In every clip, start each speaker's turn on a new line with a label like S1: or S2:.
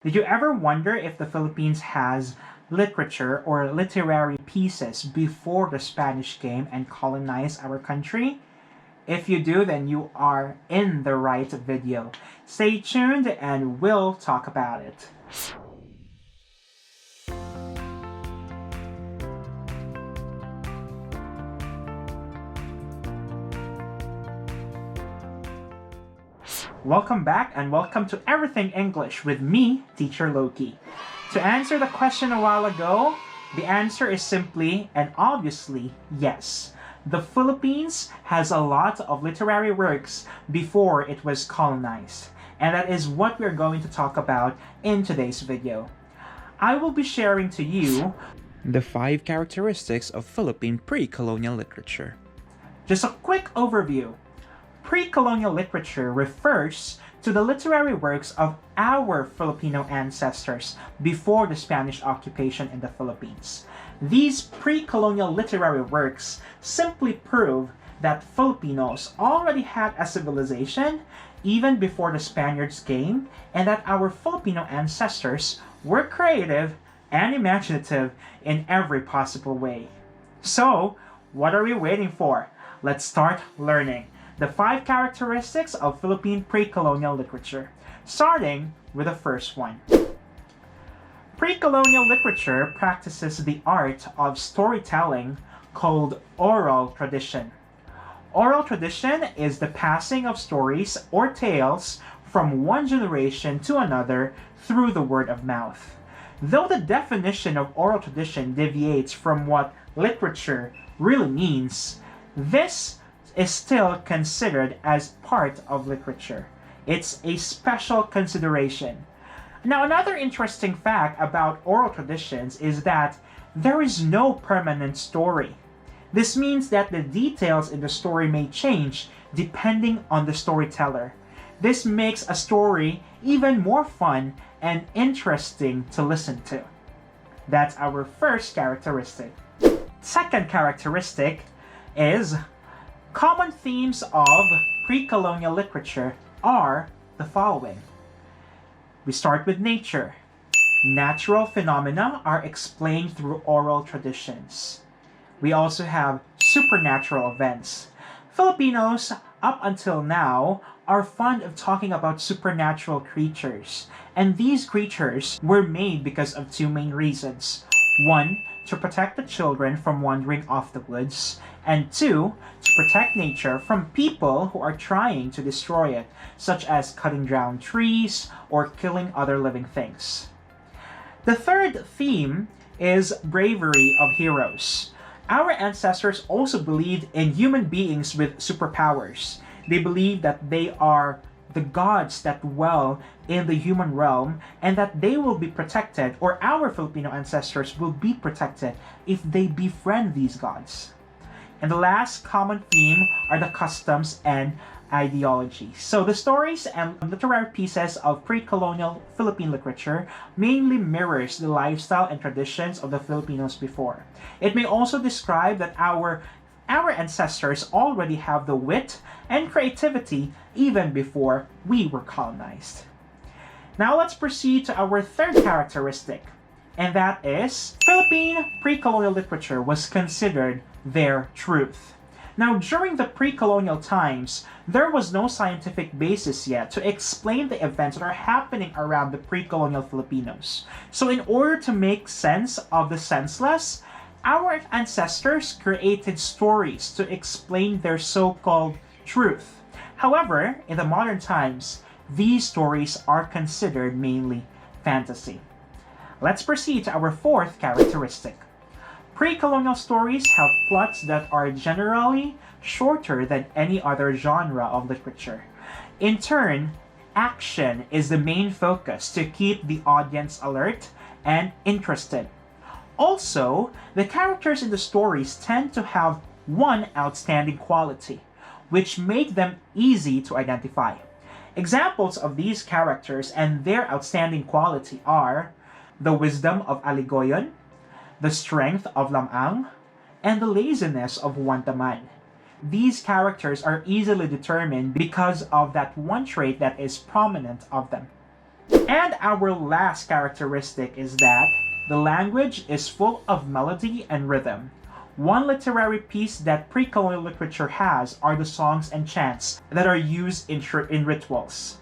S1: Did you ever wonder if the Philippines has literature or literary pieces before the Spanish came and colonized our country? If you do, then you are in the right video. Stay tuned and we'll talk about it. Welcome back and welcome to Everything English with me, Teacher Loki. To answer the question a while ago, the answer is simply and obviously yes. The Philippines has a lot of literary works before it was colonized, and that is what we're going to talk about in today's video. I will be sharing to you the 5 characteristics of Philippine pre-colonial literature. Just a quick overview. Pre-colonial literature refers to the literary works of our Filipino ancestors before the Spanish occupation in the Philippines. These pre-colonial literary works simply prove that Filipinos already had a civilization even before the Spaniards came, and that our Filipino ancestors were creative and imaginative in every possible way. So, what are we waiting for? Let's start learning the 5 characteristics of Philippine pre-colonial literature, starting with the first one. Pre-colonial literature practices the art of storytelling called oral tradition. Oral tradition is the passing of stories or tales from one generation to another through the word of mouth. Though the definition of oral tradition deviates from what literature really means, this is still considered as part of literature. It's a special consideration. Now, another interesting fact about oral traditions is that there is no permanent story. This means that the details in the story may change depending on the storyteller. This makes a story even more fun and interesting to listen to. That's our first characteristic. Second characteristic is common themes of pre-colonial literature are the following. We start with nature. Natural phenomena are explained through oral traditions. We also have supernatural events. Filipinos, up until now, are fond of talking about supernatural creatures, and these creatures were made because of 2 main reasons. 1, to protect the children from wandering off the woods, and 2, to protect nature from people who are trying to destroy it, such as cutting down trees or killing other living things. The third theme is bravery of heroes. Our ancestors also believed in human beings with superpowers. They believed that they are the gods that dwell in the human realm, and that they will be protected, or our Filipino ancestors will be protected if they befriend these gods. And the last common theme are the customs and ideology. So the stories and literary pieces of pre-colonial Philippine literature mainly mirrors the lifestyle and traditions of the Filipinos before. It may also describe that our ancestors already have the wit and creativity even before we were colonized. Now let's proceed to our third characteristic, and that is Philippine pre-colonial literature was considered their truth. Now, during the pre-colonial times, there was no scientific basis yet to explain the events that are happening around the pre-colonial Filipinos. So in order to make sense of the senseless, our ancestors created stories to explain their so-called truth. However, in the modern times, these stories are considered mainly fantasy. Let's proceed to our fourth characteristic. Pre-colonial stories have plots that are generally shorter than any other genre of literature. In turn, action is the main focus to keep the audience alert and interested. Also, the characters in the stories tend to have one outstanding quality, which make them easy to identify. Examples of these characters and their outstanding quality are the wisdom of Aligoyon, the strength of Lamang, and the laziness of Wantaman. These characters are easily determined because of that one trait that is prominent of them. And our last characteristic is that the language is full of melody and rhythm. One literary piece that pre-colonial literature has are the songs and chants that are used in rituals.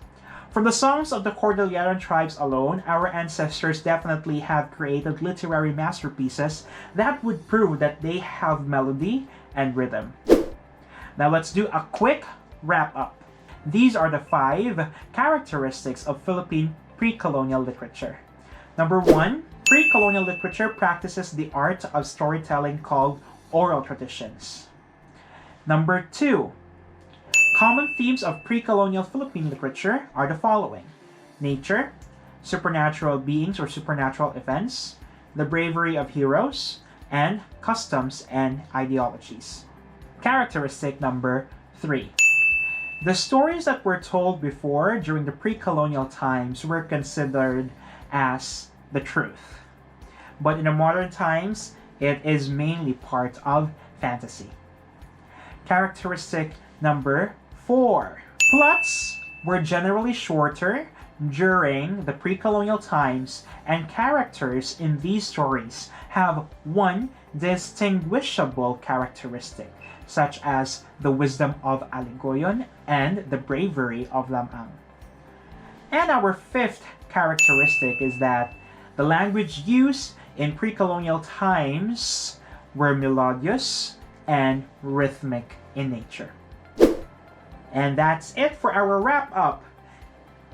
S1: From the songs of the Cordilleran tribes alone, our ancestors definitely have created literary masterpieces that would prove that they have melody and rhythm. Now let's do a quick wrap-up. These are the 5 characteristics of Philippine pre-colonial literature. Number 1, pre-colonial literature practices the art of storytelling called oral traditions. Number 2, common themes of pre-colonial Philippine literature are the following: nature, supernatural beings or supernatural events, the bravery of heroes, and customs and ideologies. Characteristic number 3. The stories that were told before during the pre-colonial times were considered as the truth. But in the modern times, it is mainly part of fantasy. Characteristic number 4. Plots were generally shorter during the pre-colonial times, and characters in these stories have one distinguishable characteristic, such as the wisdom of Aligoyon and the bravery of Lamang. And our 5th characteristic is that the language used in pre-colonial times were melodious and rhythmic in nature. And that's it for our wrap-up.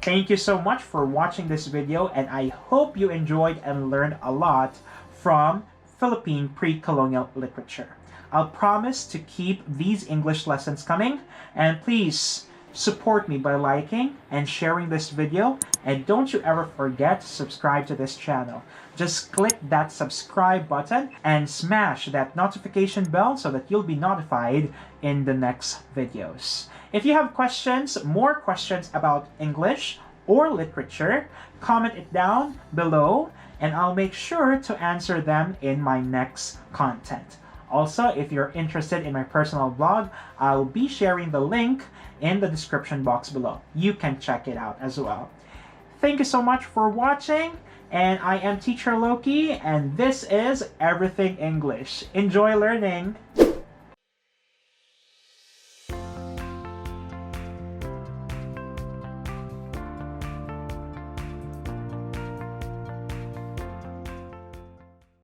S1: Thank you so much for watching this video, and I hope you enjoyed and learned a lot from Philippine pre-colonial literature. I'll promise to keep these English lessons coming, and please support me by liking and sharing this video, and don't you ever forget to subscribe to this channel. Just click that subscribe button and smash that notification bell so that you'll be notified in the next videos. If you have questions, more questions about English or literature, comment it down below and I'll make sure to answer them in my next content. Also, if you're interested in my personal blog, I'll be sharing the link in the description box below. You can check it out as well. Thank you so much for watching, and I am Teacher Loki, and this is Everything English. Enjoy learning!